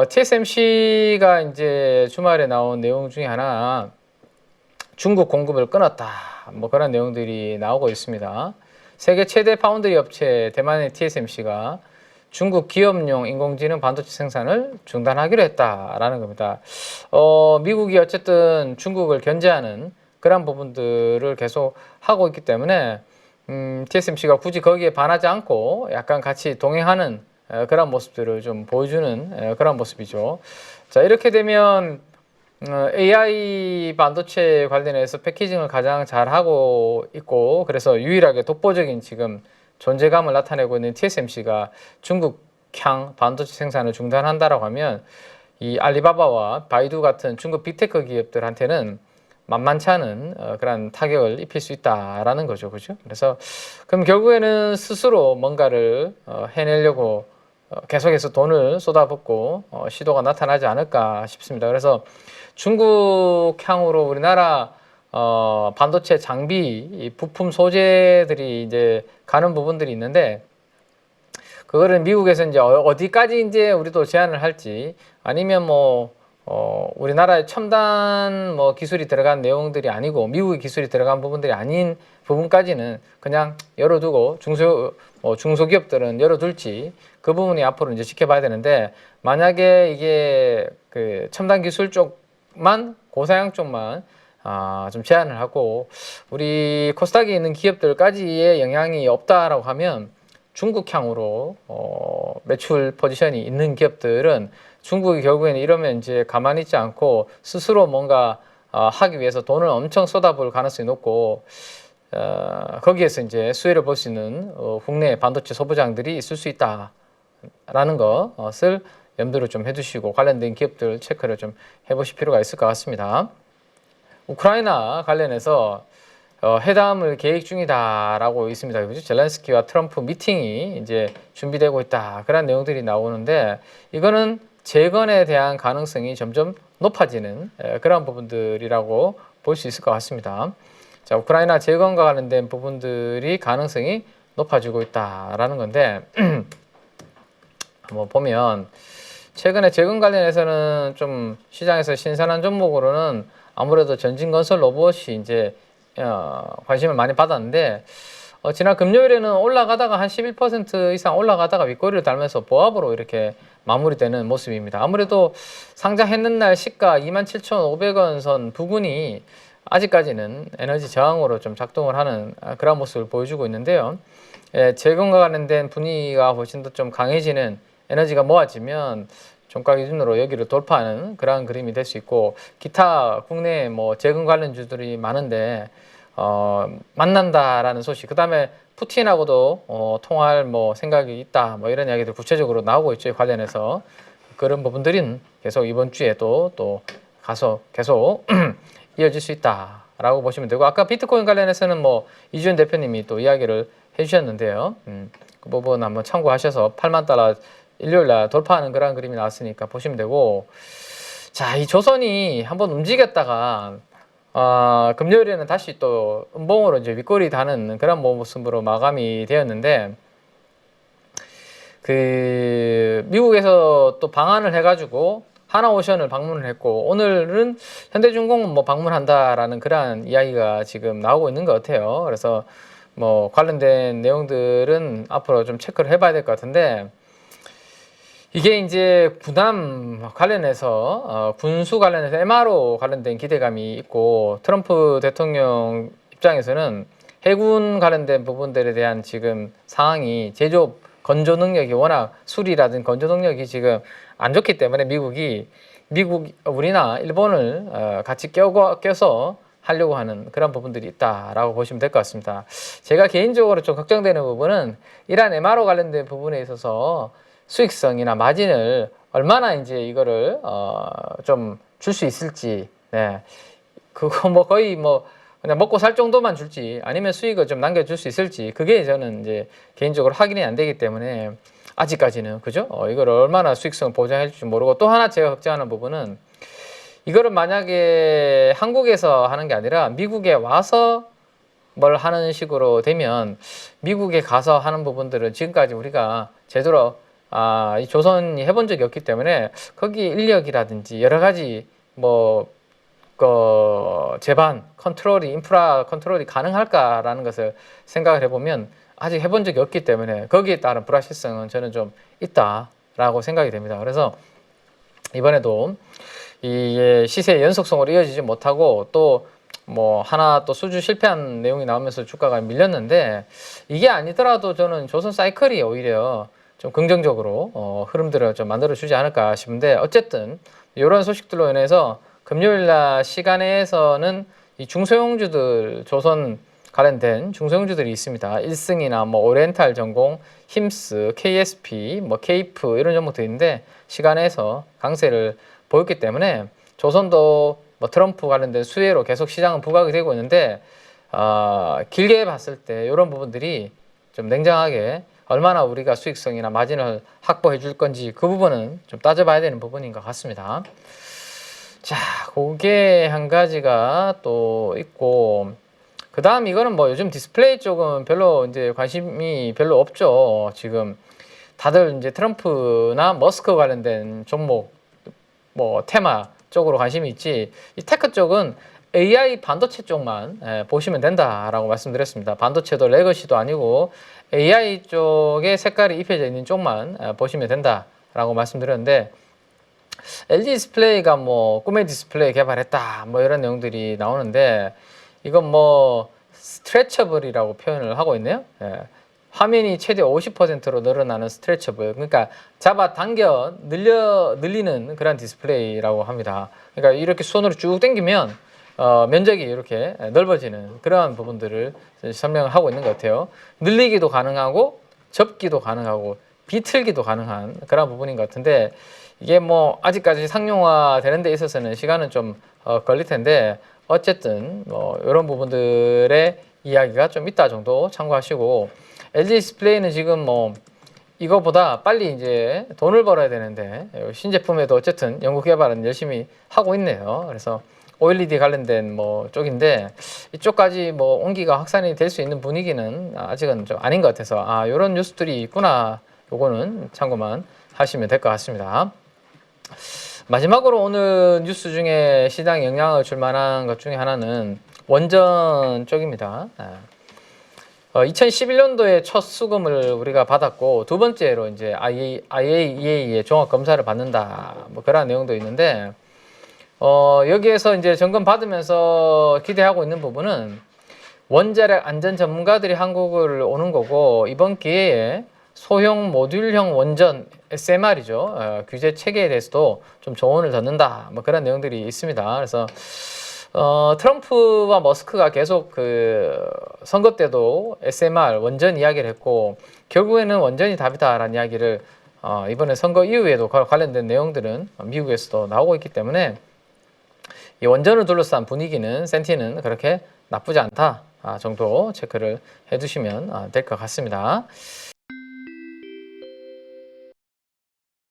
TSMC가 이제 주말에 나온 내용 중에 하나, 중국 공급을 끊었다, 뭐 그런 내용들이 나오고 있습니다. 세계 최대 파운드리 업체 대만의 TSMC가 중국 기업용 인공지능 반도체 생산을 중단하기로 했다라는 겁니다. 미국이 어쨌든 중국을 견제하는 그런 부분들을 계속 하고 있기 때문에 TSMC가 굳이 거기에 반하지 않고 약간 같이 동행하는 그런 모습들을 좀 보여주는 그런 모습이죠. 자, 이렇게 되면 AI 반도체 관련해서 패키징을 가장 잘 하고 있고, 그래서 유일하게 독보적인 지금 존재감을 나타내고 있는 TSMC가 중국향 반도체 생산을 중단한다라고 하면 이 알리바바와 바이두 같은 중국 빅테크 기업들한테는 만만치 않은 그런 타격을 입힐 수 있다라는 거죠, 그죠? 그래서 그럼 결국에는 스스로 뭔가를 해내려고 계속해서 돈을 쏟아붓고 시도가 나타나지 않을까 싶습니다. 그래서 중국향으로 우리나라 반도체 장비, 부품 소재들이 이제 가는 부분들이 있는데, 그거를 미국에서 이제 어디까지 이제 우리도 제한을 할지, 아니면 뭐 우리나라의 첨단 뭐 기술이 들어간 내용들이 아니고 미국의 기술이 들어간 부분들이 아닌 부분까지는 그냥 열어두고 중소기업들은 열어둘지, 그 부분이 앞으로 이제 지켜봐야 되는데, 만약에 이게 그 첨단 기술 쪽만, 고사양 쪽만 좀 제한을 하고 우리 코스닥에 있는 기업들까지의 영향이 없다라고 하면, 중국향으로 매출 포지션이 있는 기업들은 중국이 결국에는 이러면 이제 가만히 있지 않고 스스로 뭔가 하기 위해서 돈을 엄청 쏟아부을 가능성이 높고, 거기에서 이제 수혜를 볼 수 있는 국내 반도체 소부장들이 있을 수 있다라는 것을 염두를 좀 해두시고 관련된 기업들 체크를 좀 해보실 필요가 있을 것 같습니다. 우크라이나 관련해서 회담을 계획 중이다라고 있습니다. 그죠? 젤렌스키와 트럼프 미팅이 이제 준비되고 있다, 그런 내용들이 나오는데, 이거는 재건에 대한 가능성이 점점 높아지는 그런 부분들이라고 볼 수 있을 것 같습니다. 자, 우크라이나 재건과 관련된 부분들이 가능성이 높아지고 있다라는 건데, 한번 보면 최근에 재건 관련해서는 좀 시장에서 신선한 종목으로는 아무래도 전진건설 로봇이 이제 관심을 많이 받았는데, 지난 금요일에는 올라가다가 한 11% 이상 올라가다가 윗꼬리를 달면서 보합으로 이렇게 마무리되는 모습입니다. 아무래도 상장했는 날 시가 27,500원 선 부근이 아직까지는 에너지 저항으로 좀 작동을 하는 그런 모습을 보여주고 있는데요. 재건과 관련된 분위기가 훨씬 더 좀 강해지는, 에너지가 모아지면 종가 기준으로 여기를 돌파하는 그러한 그림이 될 수 있고, 기타 국내 뭐 재건 관련주들이 많은데 만난다라는 소식, 그 다음에 푸틴하고도 통화할 뭐 생각이 있다, 뭐 이런 이야기들 구체적으로 나오고 있죠. 관련해서 그런 부분들은 계속 이번 주에도 또 가서 계속 이어질 수 있다라고 보시면 되고, 아까 비트코인 관련해서는 뭐 이주연 대표님이 또 이야기를 해주셨는데요. 그 부분 한번 참고하셔서 8만 달러 일요일날 돌파하는 그런 그림이 나왔으니까 보시면 되고, 자, 이 조선이 한번 움직였다가 금요일에는 다시 또 음봉으로 이제 윗꼬리 다는 그런 모습으로 마감이 되었는데, 그 미국에서 또 방한을 해가지고 하나오션을 방문을 했고, 오늘은 현대중공업 뭐 방문한다라는 그런 이야기가 지금 나오고 있는 것 같아요. 그래서 뭐 관련된 내용들은 앞으로 좀 체크를 해봐야 될 것 같은데, 이게 이제 군함 관련해서 군수 관련해서 MRO 관련된 기대감이 있고, 트럼프 대통령 입장에서는 해군 관련된 부분들에 대한 지금 상황이, 제조업 건조 능력이 워낙, 수리라든 건조 능력이 지금 안 좋기 때문에 우리나 일본을 같이 껴서 하려고 하는 그런 부분들이 있다라고 보시면 될 것 같습니다. 제가 개인적으로 좀 걱정되는 부분은 이러한 MRO 관련된 부분에 있어서 수익성이나 마진을 얼마나 이제 이거를 좀 줄 수 있을지, 네, 그거 뭐 거의 뭐 그냥 먹고 살 정도만 줄지, 아니면 수익을 좀 남겨줄 수 있을지, 그게 저는 이제 개인적으로 확인이 안 되기 때문에 아직까지는, 그죠? 이걸 얼마나 수익성을 보장해 줄지 모르고, 또 하나 제가 걱정하는 부분은, 이거를 만약에 한국에서 하는 게 아니라 미국에 와서 뭘 하는 식으로 되면, 미국에 가서 하는 부분들은 지금까지 우리가 제대로 이 조선이 해본 적이 없기 때문에 거기 인력이라든지 여러 가지 뭐 제반 컨트롤이 인프라 컨트롤이 가능할까라는 것을 생각을 해보면 아직 해본 적이 없기 때문에 거기에 따른 불확실성은 저는 좀 있다라고 생각이 됩니다. 그래서 이번에도 이 시세의 연속성으로 이어지지 못하고 또 뭐 하나 또 수주 실패한 내용이 나오면서 주가가 밀렸는데 이게 아니더라도 저는 조선 사이클이 오히려 좀 긍정적으로 흐름들을 좀 만들어 주지 않을까 싶은데 어쨌든 이런 소식들로 인해서 금요일 날 시간에서는 이 중소형주들 조선 관련된 중소형주들이 있습니다. 1승이나 뭐 오리엔탈 전공, 힘스, KSP, 뭐 케이프 이런 종목도 있는데 시간에서 강세를 보였기 때문에 조선도 뭐 트럼프 관련된 수혜로 계속 시장은 부각이 되고 있는데 길게 봤을 때 이런 부분들이 좀 냉정하게 얼마나 우리가 수익성이나 마진을 확보해 줄 건지 그 부분은 좀 따져봐야 되는 부분인 것 같습니다. 자, 그게 한 가지가 또 있고 그 다음 이거는 뭐 요즘 디스플레이 쪽은 별로 이제 관심이 별로 없죠. 지금 다들 이제 트럼프나 머스크 관련된 종목 뭐 테마 쪽으로 관심이 있지 이 테크 쪽은 AI 반도체 쪽만 보시면 된다라고 말씀드렸습니다. 반도체도 레거시도 아니고 AI 쪽에 색깔이 입혀져 있는 쪽만 보시면 된다라고 말씀드렸는데 LG 디스플레이가 뭐 꿈의 디스플레이 개발했다 뭐 이런 내용들이 나오는데 이건 뭐 스트레쳐블이라고 표현을 하고 있네요. 화면이 최대 50%로 늘어나는 스트레쳐블, 그러니까 잡아당겨 늘리는 그런 디스플레이라고 합니다. 그러니까 이렇게 손으로 쭉 당기면 면적이 이렇게 넓어지는 그러한 부분들을 설명을 하고 있는 것 같아요. 늘리기도 가능하고 접기도 가능하고 비틀기도 가능한 그런 부분인 것 같은데 이게 뭐 아직까지 상용화 되는 데 있어서는 시간은 좀 걸릴 텐데 어쨌든 뭐 이런 부분들의 이야기가 좀 있다 정도 참고하시고 LG 디스플레이는 지금 뭐 이거보다 빨리 이제 돈을 벌어야 되는데 신제품에도 어쨌든 연구 개발은 열심히 하고 있네요. 그래서 OLED 관련된 뭐 쪽인데 이쪽까지 뭐 온기가 확산이 될 수 있는 분위기는 아직은 좀 아닌 것 같아서 이런 뉴스들이 있구나. 요거는 참고만 하시면 될 것 같습니다. 마지막으로 오늘 뉴스 중에 시장에 영향을 줄 만한 것 중에 하나는 원전 쪽입니다. 2011년도에 첫 수금을 우리가 받았고 두 번째로 이제 IAEA의 종합 검사를 받는다 뭐 그런 내용도 있는데 여기에서 이제 점검 받으면서 기대하고 있는 부분은 원자력 안전 전문가들이 한국을 오는 거고 이번 기회에 소형 모듈형 원전 SMR이죠. 규제 체계에 대해서도 좀 조언을 듣는다 뭐 그런 내용들이 있습니다. 그래서 트럼프와 머스크가 계속 그 선거 때도 SMR 원전 이야기를 했고 결국에는 원전이 답이다라는 이야기를 이번에 선거 이후에도 관련된 내용들은 미국에서도 나오고 있기 때문에 이 원전을 둘러싼 분위기는 센티는 그렇게 나쁘지 않다 정도 체크를 해두시면 될 것 같습니다.